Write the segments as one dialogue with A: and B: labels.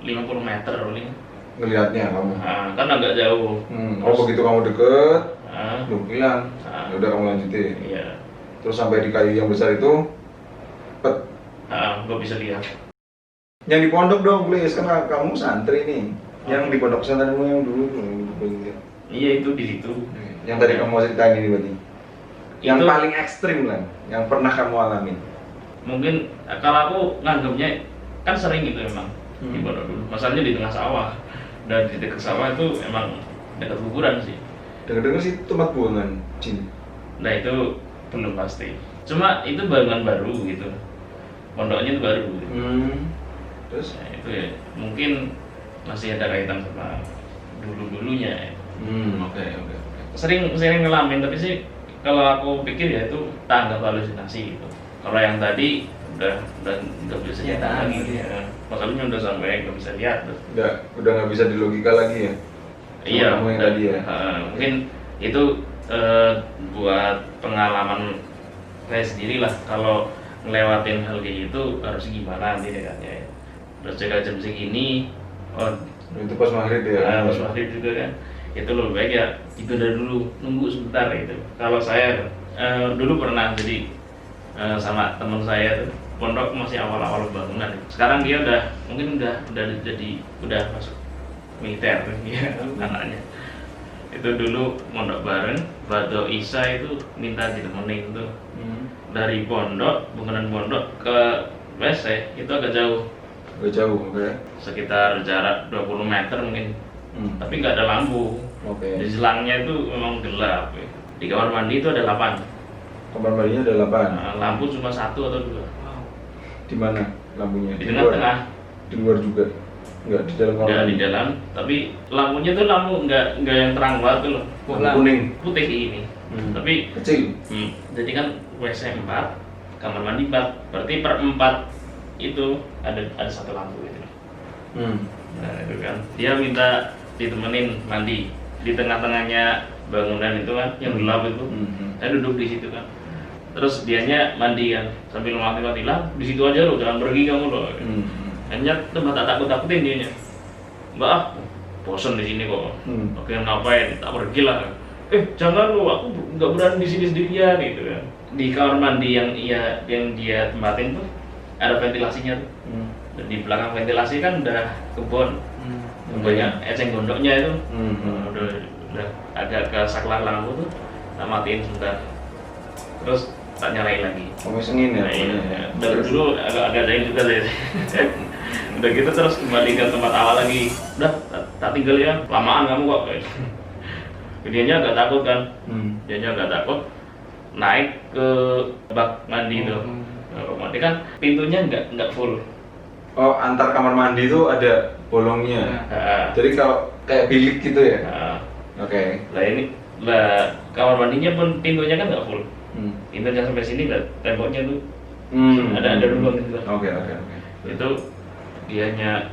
A: 50 meter paling.
B: Ngelihatnya kamu.
A: Nah, kan agak jauh.
B: Oh begitu kamu deket,
A: Nah,
B: lu bilang, ya udah kamu lanjutin.
A: iya.
B: Terus sampai di kayu yang besar itu, pet.
A: Gak bisa lihat.
B: Yang di pondok dong, please, kan kamu santri nih. Yang di pondok pesantrenmu yang dulu,
A: Iya itu di situ.
B: yang tadi kamu ceritain ini berarti. Yang
A: Itu-
B: paling ekstrim lah, yang pernah kamu alami.
A: Mungkin kalau aku nganggapnya kan sering gitu emang di pondok dulu. Masalahnya di tengah sawah dan di dekat sawah itu emang dekat kuburan sih.
B: Dengar-dengar sih tempat buangan jin.
A: Nah itu belum pasti. Cuma itu bangunan baru gitu. Pondoknya itu baru. Gitu.
B: Terus?
A: Nah, itu ya mungkin masih ada kaitan sama dulu-dulunya.
B: Oke.
A: Sering ngalamin tapi sih kalau aku pikir ya itu tanggap halusinasi gitu. Kalau yang tadi udah nggak bisa
C: Ya,
A: nyata lagi
C: gitu ya.
A: masalahnya udah sampai nggak bisa lihat tuh.
B: Udah nggak bisa dilogika lagi ya?
A: Iya
B: Kamu yang tadi ya?
A: mungkin itu buat pengalaman saya sendiri lah kalau ngelewatin hal kayak gitu harus gimana nanti dekatnya ya. Terus jaga jam segini
B: Itu pas maghrib ya?
A: pas maghrib juga kan itu lebih baik ya ditunda dulu nunggu sebentar gitu. Kalau saya dulu pernah jadi sama teman saya tuh pondok masih awal-awal bangunan. Sekarang dia mungkin udah masuk militer ya anaknya. Itu dulu mondok bareng, Bado Isa itu minta ditemenin tuh dari pondok, bangunan pondok ke WC itu agak jauh.
B: Agak jauh, oke.
A: Sekitar jarak 20 meter mungkin. Tapi nggak ada lampu.
B: Oke.
A: Di selangnya itu memang gelap. Ya. Di kamar mandi itu ada 8.
B: Kamar mandinya ada 8.
A: Lampu cuma 1 atau 2.
B: Di mana lampunya?
A: Di tengah-tengah.
B: Di luar juga? Enggak, di dalam kamar
A: Nggak
B: mandi?
A: di dalam, tapi lampunya tuh lampu nggak yang terang banget tuh loh.
B: Lampu kuning?
A: Putih kayak gini. Tapi
B: Kecil?
A: jadi kan WC 4, kamar mandi 4. Berarti per 4 itu ada 1 lampu gitu. Nah itu kan dia minta ditemenin mandi di tengah-tengahnya bangunan itu kan yang gelap itu. Saya duduk di situ kan. Terus dianya mandi kan sambil mati-mati lah di situ aja loh, jangan pergi kamu loh. Hanya tempat tak takut-takutin dianya. Mbak, bosan di sini kok. Oke ngapain? Tak pergi lah. Jangan lo, aku nggak berani di sini sendirian gitu kan. Di kamar mandi yang dia tempatin tuh ada ventilasinya tuh. Dan di belakang ventilasi kan udah kebun. Banyak eceng gondoknya itu. Udah agak ke saklar lampu tuh. Tak matiin sebentar. Terus tak nyalain lagi.
B: Kamu sengin ya?
A: Dari dulu agak jahil juga deh. Udah gitu terus kembali ke tempat awal lagi. Udah tak tinggal ya, lamaan kamu kok. Dianya agak takut kan. Dianya agak takut. Naik ke bak mandi itu. Bak mandi kan pintunya nggak full.
B: Oh, antar kamar mandi itu ada bolongnya. Jadi kalau kayak bilik gitu ya? Oke.
A: Lah kamar mandinya pun pintunya kan nggak full. Pintunya sampai sini nggak, temboknya tuh ada lubang gitu.
B: Oke.
A: Itu dianya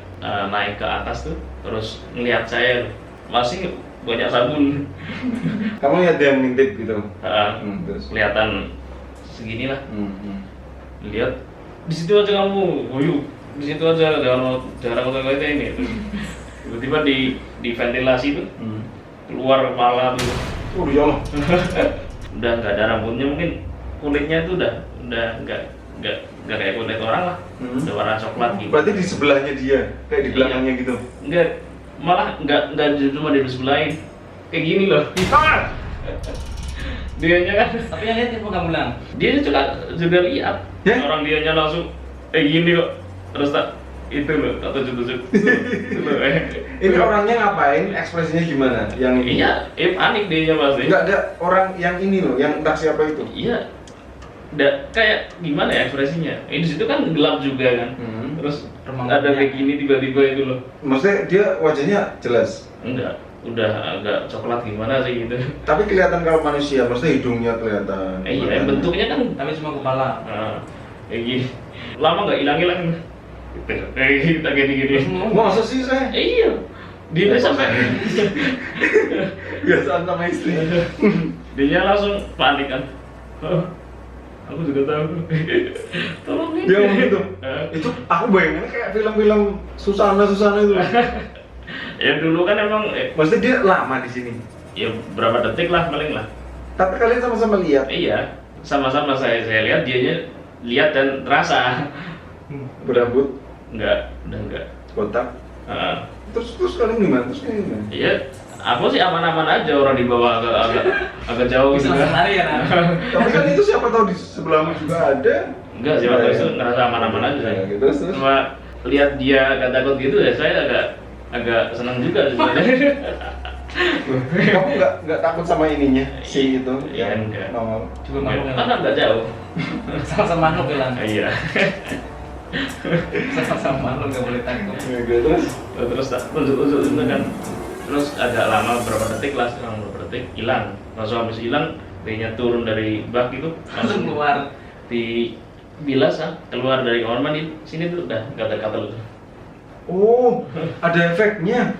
A: naik ke atas tuh, terus ngelihat saya masih banyak sabun.
B: Kamu lihat dia ngintip gitu? Terus?
A: Kelihatan segini lah. Lihat di situ aja kamu, Boyu. Di situ aja jarang kota ini. Tiba-tiba di ventilasi tuh keluar kepala tuh.
B: Ya Allah.
A: Udah nggak ada rambutnya, mungkin kulitnya itu udah nggak kayak kulit orang lah. Udah warna coklat gitu.
B: Berarti di sebelahnya dia, kayak di belakangnya gitu?
A: Enggak, malah nggak cuma di sebelahin, kayak gini loh. Dianya kan.
C: Tapi yang lihat apa kamu bilang?
A: Dia juga lihat.
B: Ya?
A: Orang dianya langsung gini kok. Terus tak itu loh, tak tunjuk-tunjuk.
B: Ini orangnya ngapain? Ekspresinya gimana? Yang ini?
A: Iya, panik dianya pasti.
B: Enggak, orang yang ini loh, yang entah siapa itu.
A: Iya. Kayak gimana ya ekspresinya? Di situ kan gelap juga kan. Terus ada kayak gini tiba-tiba itu loh.
B: Maksudnya dia wajahnya jelas?
A: Enggak, udah agak coklat gimana sih gitu.
B: Tapi kelihatan kalau manusia, maksudnya hidungnya kelihatan.
A: Iya, bentuknya kan
C: Tapi cuma kepala.
A: kayak gini. Lama nggak hilang-hilang. Gitu. Kita gini-gini.
B: Masa sih saya?
A: Iya. Dia sampai
B: Biasaan sama istri.
A: dia langsung panik kan. Aku juga tahu. Tolongin.
B: Dia ngomong gitu. Itu aku bayangannya kayak film-film Susana itu.
A: Ya dulu kan emang
B: Maksudnya dia lama di sini.
A: ya berapa detik lah paling lah.
B: Tapi kalian sama-sama lihat.
A: Iya, sama-sama saya lihat, dianya lihat dan terasa.
B: Berambut,
A: Enggak, udah enggak.
B: kotak. Terus kalian gimana?
A: Iya, aku sih aman-aman aja, orang dibawa agak jauh
C: Bisa
A: juga.
C: lari ya.
B: Tapi kan itu siapa tahu di sebelahmu juga ada.
A: Enggak sih, waktu itu ngerasa aman-aman aja saya.
B: Ya, terus.
A: Cuma lihat dia gak takut gitu ya, saya agak senang juga sebenarnya.
B: Kamu nggak takut sama ininya si itu
A: Iya,
B: yang
A: enggak.
B: nongol?
C: Juga makhluk
A: Kan enggak jauh.
C: sama-sama makhluk bilang.
A: Iya.
C: Sama-sama makhluk nggak boleh takut.
B: Terus
A: Terus tunjuk itu kan. Terus agak lama berapa detik lah, sekarang berapa detik hilang. Langsung habis hilang, dia turun dari bak itu
C: Langsung keluar.
A: di bilas keluar dari kamar mandi sini tuh udah gatal-gatal.
B: oh, ada efeknya.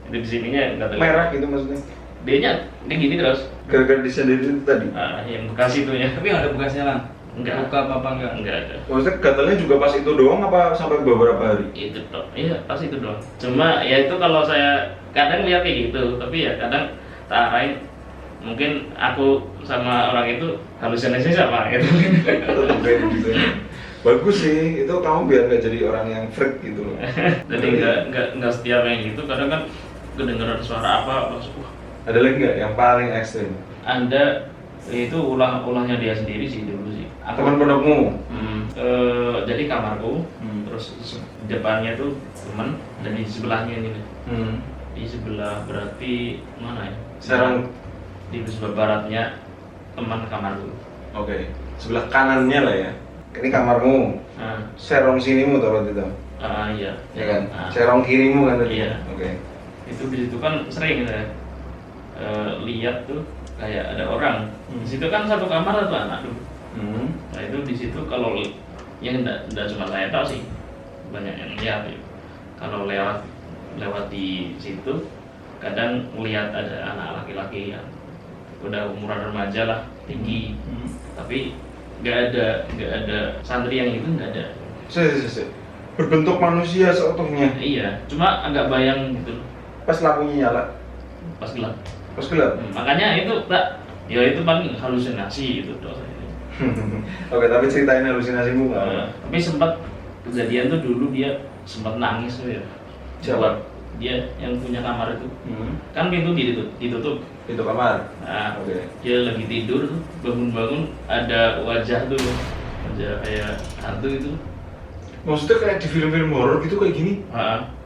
A: Itu di sininya gatal.
B: Merah gitu maksudnya.
A: Dianya kayak gini terus.
B: Gara-gara disendiri itu tadi.
A: Yang bekas itunya.
C: Tapi nggak ada bekasnya lah.
A: Enggak.
C: Buka apa enggak?
A: Enggak ada.
B: Maksudnya gatalnya juga pas itu doang apa sampai beberapa hari?
A: Itu dong, iya pas itu doang. Cuma ya itu kalau saya kadang lihat kayak gitu, tapi ya kadang tak arahin. Mungkin aku sama orang itu halusinasi sama gitu.
B: Tetap kayak gitu. Bagus sih, itu kamu biar nggak jadi orang yang freak gitu loh.
A: Jadi nggak setiap yang gitu. Kadang kan kedengeran suara apa, langsung wah.
B: Ada lagi nggak yang paling ekstrim?
A: Anda itu ulahnya dia sendiri sih dulu sih.
B: Teman pondokmu?
A: Jadi kamarku, terus depannya tuh teman, dan di sebelahnya ini nih. Di sebelah berarti mana ya?
B: Serang.
A: Di sebelah baratnya teman kamarku.
B: Oke. Sebelah kanannya lah ya. Ini kamarmu. Serong sinimu tuh waktu itu.
A: Iya.
B: Ya kan? Serong kirimu kan tadi.
A: Iya.
B: Oke.
A: Itu di situ kan sering ya. Lihat tuh kayak ada orang. Di situ kan satu kamar satu anak tuh. Nah itu di situ kalau yang enggak cuma saya tahu sih, banyak yang lihat ya. Kalau lewat di situ kadang lihat ada anak laki-laki yang udah umuran remaja lah, tinggi, tapi nggak ada santri yang itu, nggak ada.
B: Berbentuk manusia seutuhnya.
A: Iya, cuma agak bayang gitu
B: Pas lampunya nyala.
A: pas gelap.
B: Pas gelap.
A: Makanya itu tak, ya itu paling halusinasi itu doang.
B: Oke, tapi ceritain halusinasimu nggak?
A: Tapi sempat kejadian tuh dulu dia sempat nangis tuh ya.
B: Siapa?
A: Dia yang punya kamar itu. Kan pintu ditutup.
B: Pintu kamar.
A: Nah,
B: Oke.
A: dia lagi tidur, bangun-bangun ada wajah tuh, wajah kayak hantu itu.
B: Maksudnya kayak di film-film horor gitu kayak gini?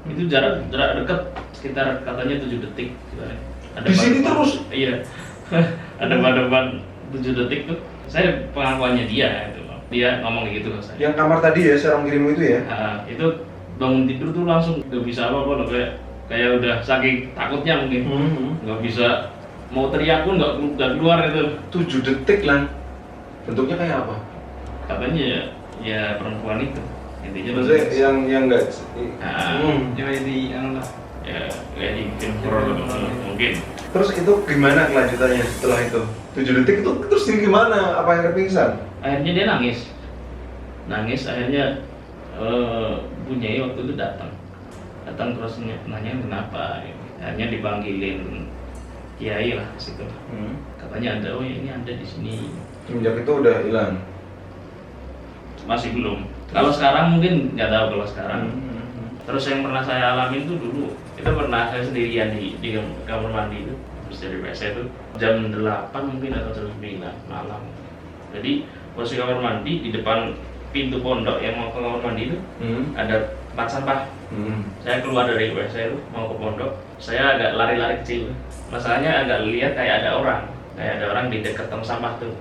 A: Itu jarak dekat, sekitar katanya 7 detik. Ada
B: Di sini
A: pada-
B: terus?
A: Iya. Ada pada 7 detik tuh. Saya pengakuannya dia itu. Dia ngomong kayak gitu ke saya.
B: Yang kamar tadi ya, serong kirimu itu ya?
A: Itu bangun tidur tuh langsung nggak bisa apa-apa loh, kayak udah saking takutnya mungkin. Nggak bisa mau teriak pun nggak keluar itu.
B: 7 detik lah. Bentuknya kayak apa?
A: Katanya ya perempuan itu. Intinya
B: Maksudnya yang nggak.
C: Coba di anu lah.
A: ya kayak di film horor mungkin.
B: Terus itu gimana kelanjutannya setelah itu? 7 detik itu terus dia gimana? Apa yang pingsan?
A: Akhirnya dia nangis akhirnya Bunyai waktu itu datang terus nanya kenapa, akhirnya dipanggilin kiai lah ke situ. Katanya ada, oh ini ada di sini.
B: Semenjak itu udah hilang.
A: Masih belum. Kalau sekarang mungkin nggak tahu kalau sekarang. Terus yang pernah saya alami itu dulu, itu pernah saya sendirian di kamar mandi itu, terus dari WC itu jam 8 mungkin atau jam 9 malam. Jadi posisi kamar mandi di depan pintu pondok yang mau ke kamar mandi itu ada tempat sampah. Saya keluar dari WC itu mau ke pondok, saya agak lari-lari kecil. Masalahnya agak lihat kayak ada orang di dekat tong sampah tuh.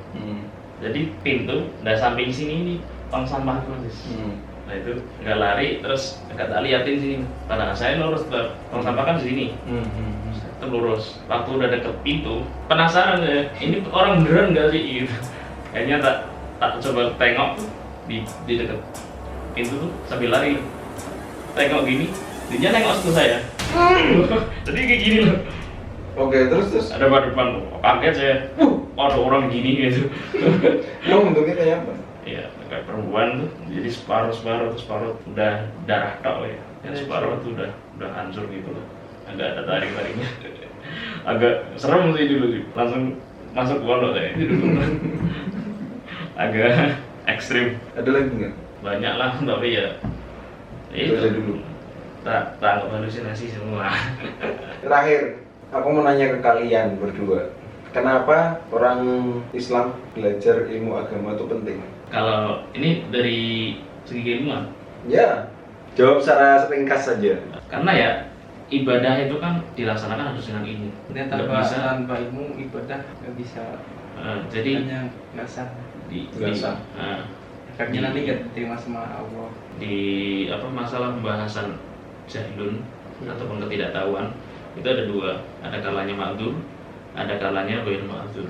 A: Jadi pintu dan samping sini ini tong sampah tuh Mas. Nah itu nggak lari, terus agak tak liatin sini. Karena saya lurus ke tong sampah kan di sini. Itu lurus. Waktu udah deket pintu, penasaran ya, ini orang beneran nggak sih gitu. Akhirnya tak coba tengok tuh di deket pintu tuh sambil lari. Tengok gini, dia nengok ke saya. Jadi kayak gini loh.
B: Oke, terus
A: Ada pada depan tuh, kaget saya. ada orang gini gitu.
B: Emang bentuknya kayak apa?
A: Iya, kayak perempuan tuh, jadi separuh udah darah tok ya. Yang separuh tuh udah hancur gitu loh. Agak ada taring-taringnya. Agak serem sih dulu sih. Langsung masuk pondok saya dulu. Agak ekstrim.
B: Ada lagi nggak?
A: Banyak lah, tapi ya
B: Itu aja dulu.
A: tak anggap halusinasi semua.
B: Terakhir, aku mau nanya ke kalian berdua. Kenapa orang Islam belajar ilmu agama itu penting?
A: Kalau ini dari segi keilmuan,
B: Ya, jawab secara ringkas saja.
A: karena ya ibadah itu kan dilaksanakan harus dengan ilmu.
C: Dan
A: Nggak bisa.
C: tanpa ilmu ibadah nggak bisa.
A: Jadi
C: Hanya nggak sah.
B: Nggak sah.
C: Efeknya nanti nggak diterima sama Allah.
A: di masalah pembahasan jahilun ataupun ketidaktahuan itu ada dua, ada kalanya ma'dzur, ada kalanya ghairu ma'dzur.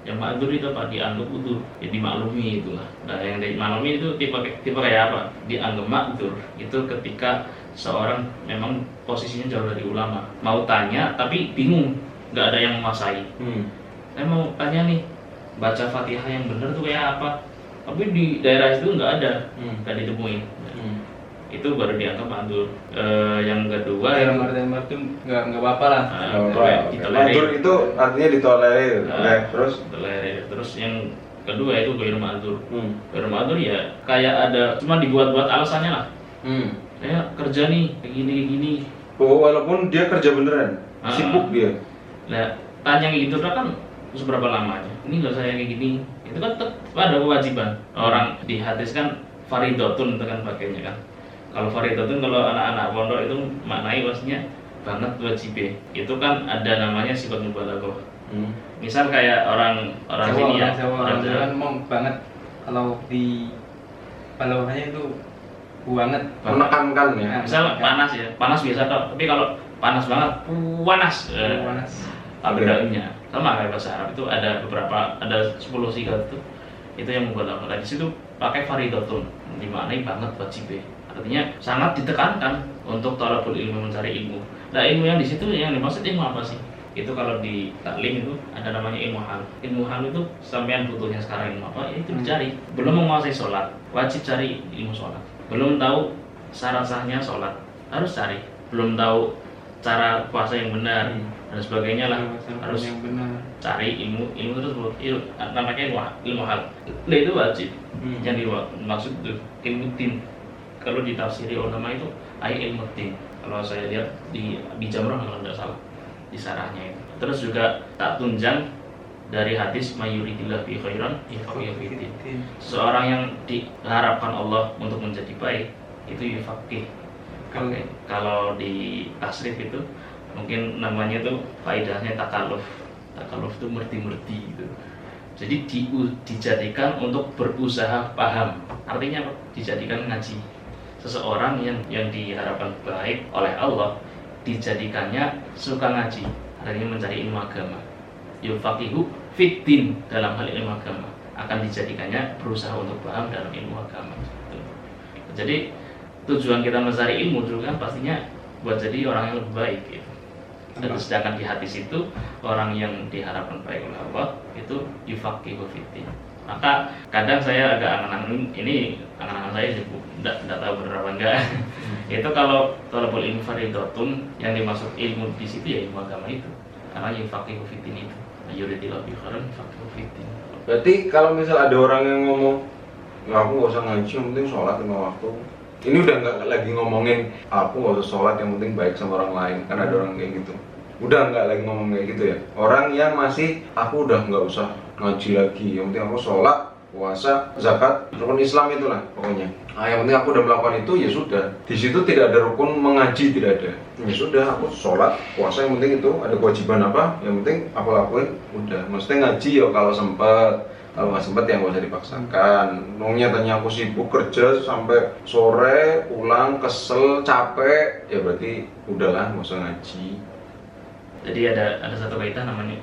A: Yang ma'dzur itu apa? Dianggap udzur, ya dimaklumi itulah. Nah, yang dimaklumi itu tipe kayak apa? Dianggap ma'dzur itu ketika seorang memang posisinya jauh dari ulama, mau tanya tapi bingung, nggak ada yang menguasai. Saya mau tanya nih, baca Fatihah yang benar tuh kayak apa? Tapi di daerah itu nggak ada, nggak ditemuin. Itu baru dianggap ma'dzur. Yang kedua yang
C: Martin nggak apa-apa lah.
B: Mandur itu artinya ditolerir. Terus
A: Terus yang kedua itu ghairu ma'dzur. Ghairu ma'dzur ya kayak ada cuma dibuat-buat alasannya lah. Saya kerja nih kayak gini.
B: Oh, walaupun dia kerja beneran, sibuk dia.
A: Nah, tanya gitu kan seberapa lamanya? Ini nggak saya kayak gini. Itu kan tetap ada kewajiban. Orang di hadis kan faridotun itu kan pakainya kan. Kalau faridotun kalau anak-anak pondok itu maknai maksudnya banget wajibnya. Itu kan ada namanya sifat mubalaghah. Misal kayak orang sini ya,
C: orang Jawa kan mau banget kalau di balaghahnya itu banget.
B: Menekankan ya.
A: Misal panas ya, panas biasa toh. Tapi kalau panas banget, panas.
C: Panas.
A: Bedanya sama kayak bahasa Arab itu ada beberapa, ada 10 sigat itu yang mubalaghah. Nah, di situ pakai faridotun, dimaknai banget wajibnya. Artinya sangat ditekankan untuk thalabul ilmu, mencari ilmu. Nah, ilmu yang di situ yang dimaksud ilmu apa sih? Itu kalau di taklim itu ada namanya ilmu hal. Ilmu hal itu sampean butuhnya sekarang ilmu apa? Ya itu dicari. Belum menguasai sholat, wajib cari ilmu sholat. Belum tahu syarat sahnya sholat, harus cari. Belum tahu cara puasa yang benar dan sebagainya lah, harus
C: yang benar.
A: Cari ilmu tersebut. Namanya ilmu hal. Nah, itu wajib. Yang dimaksud itu ilmu din. Kalau ditafsiri ulama itu ilmu din. Kalau saya lihat di Jamrah kalau tidak salah di sarahnya itu. Terus juga tak tunjang dari hadis mayuridillah bi khairan yufaqihu fiddin. Seseorang yang diharapkan Allah untuk menjadi baik itu yufaqih. Kalau di tasrif itu mungkin namanya tuh faedahnya takaluf. Takaluf itu merti-merti gitu. Jadi dijadikan untuk berusaha paham. Artinya apa? Dijadikan ngaji. Seseorang yang diharapkan baik oleh Allah dijadikannya suka ngaji, artinya mencari ilmu agama. Yufaqihu fiddin, dalam hal ilmu agama akan dijadikannya berusaha untuk paham dalam ilmu agama. Jadi tujuan kita mencari ilmu juga kan pastinya buat jadi orang yang lebih baik gitu. Dan sedangkan di hadis itu orang yang diharapkan baik oleh Allah itu yufaqihu fiddin. Maka kadang saya agak angan-angan saya tidak tahu benar apa enggak. Itu kalau thalabul ilmi fardhatun, yang dimaksud ilmu di situ ya ilmu agama itu. Karena yufaqihu fiddin itu. Yuridillahu bi khairin yufaqihu fiddin.
B: Berarti kalau misal ada orang yang ngomong, "Ya aku nggak usah ngaji, yang penting sholat 5 waktu." Ini udah nggak lagi ngomongin aku nggak usah sholat, yang penting baik sama orang lain. Kan ada orang kayak gitu. Udah nggak lagi ngomong kayak gitu ya. Orang yang masih aku udah nggak usah ngaji lagi, yang penting aku sholat, puasa, zakat, rukun Islam itulah pokoknya. Nah, yang penting aku udah melakukan itu ya sudah. Di situ tidak ada rukun mengaji, tidak ada. Ya sudah, aku sholat, puasa, yang penting itu ada kewajiban apa, yang penting aku lakuin, udah. Maksudnya ngaji ya kalau sempet, kalau nggak sempet ya nggak usah dipaksakan. Nyatanya aku sibuk kerja sampai sore, pulang kesel, capek, ya berarti udahlah nggak usah ngaji.
A: Jadi ada satu kaidah namanya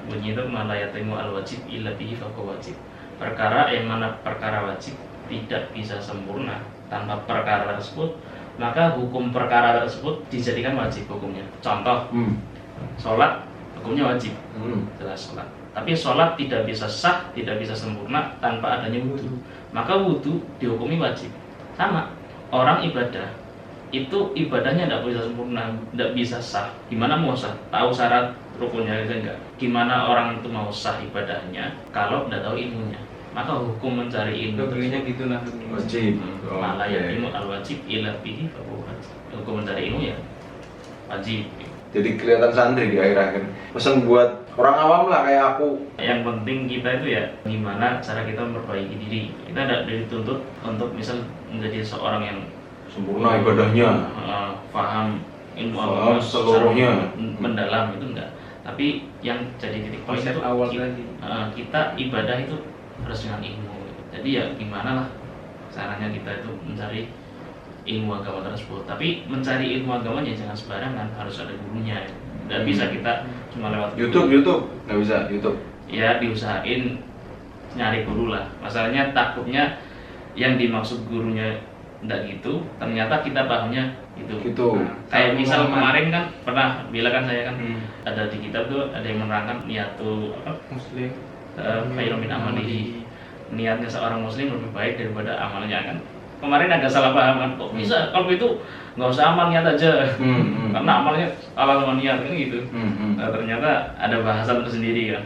A: bunyi itu malayatimu al-wajib illa bihi fahuwa wajib. Perkara yang mana perkara wajib tidak bisa sempurna tanpa perkara tersebut, maka hukum perkara tersebut dijadikan wajib hukumnya. Contoh, sholat hukumnya wajib, jelas sholat. Tapi sholat tidak bisa sah, tidak bisa sempurna tanpa adanya wudhu. Maka wudhu dihukumi wajib. Sama, orang ibadah itu ibadahnya tidak bisa sempurna, tidak bisa sah. Gimana mau sah? Tahu syarat rukunnya aja enggak? Gimana orang itu mau sah ibadahnya kalau tidak tahu ilmunya? Maka hukum mencari ilmu
C: Logikanya
A: tersebut
C: gitulah.
B: Wajib.
A: malah ya
B: Oke.
A: ilmu al wajib ila bihi fa huwa wajib. Hukum mencari ilmu ya wajib.
B: Jadi kelihatan santri di akhir-akhir. Pesan buat orang awam lah kayak aku.
A: Yang penting kita itu ya gimana cara kita memperbaiki diri. Kita tidak dituntut untuk misal menjadi seorang yang
B: Sempurna ibadahnya.
A: paham ilmu
B: Paham
A: agama
B: seluruhnya.
A: secara mendalam itu enggak. Tapi yang jadi titik poin
C: Konsep
A: itu
C: awal
A: kita,
C: tadi.
A: kita ibadah itu harus dengan ilmu. Jadi ya gimana lah caranya kita itu mencari ilmu agama tersebut. Tapi mencari ilmu agamanya jangan sembarangan, harus ada gurunya. Tidak bisa kita cuma lewat
B: YouTube nggak bisa YouTube.
A: Ya diusahain nyari guru lah. Masalahnya takutnya yang dimaksud gurunya enggak gitu, ternyata kita pahamnya gitu.
B: Gitu.
A: Kayak misal
C: Pengalaman.
A: kemarin kan pernah bilang kan saya kan
C: Hmm.
A: ada di kitab tuh ada yang menerangkan niatu apa
C: Muslim.
A: khairun min amalihi. Niatnya seorang muslim lebih baik daripada amalnya kan. Kemarin agak salah paham kan, kok bisa kalau itu nggak usah amal niat aja. Karena amalnya kalah sama niat kan gitu. Nah, ternyata ada bahasan tersendiri kan.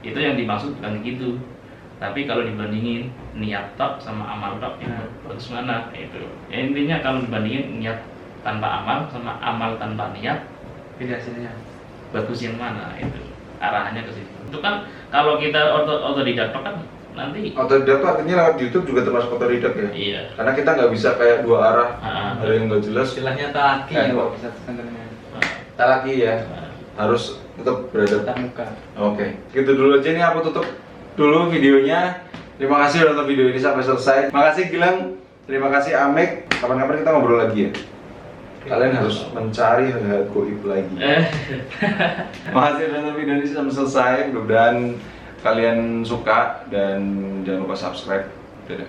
A: Itu yang dimaksud bukan gitu. Tapi kalau dibandingin niat tok sama amal tok yang bagus mana itu. Ya, intinya kalau dibandingin niat tanpa amal sama amal tanpa niat
C: Beda hasilnya.
A: bagus yang mana itu. Arahnya ke situ. Itu kan kalau kita otodidak tok kan nanti
B: Otodidak tuh artinya lewat YouTube juga termasuk otodidak ya?
A: iya.
B: Karena kita nggak bisa kayak dua arah,
A: Ah,
B: ada yang nggak jelas.
C: Istilahnya talaki
B: Eh,
C: kalau bisa sebenarnya.
B: Kita lagi ya, harus tetap berada.
C: Tatap muka.
B: Oke, gitu dulu aja nih, aku tutup dulu videonya. Terima kasih udah nonton video ini sampai selesai. Makasih Gilang, terima kasih Amek. Kapan-kapan kita ngobrol lagi ya. Kalian harus mencari hal-hal goib lagi. Makasih udah nonton video ini sampai selesai. Mudah-mudahan kalian suka dan jangan lupa subscribe. Dadah.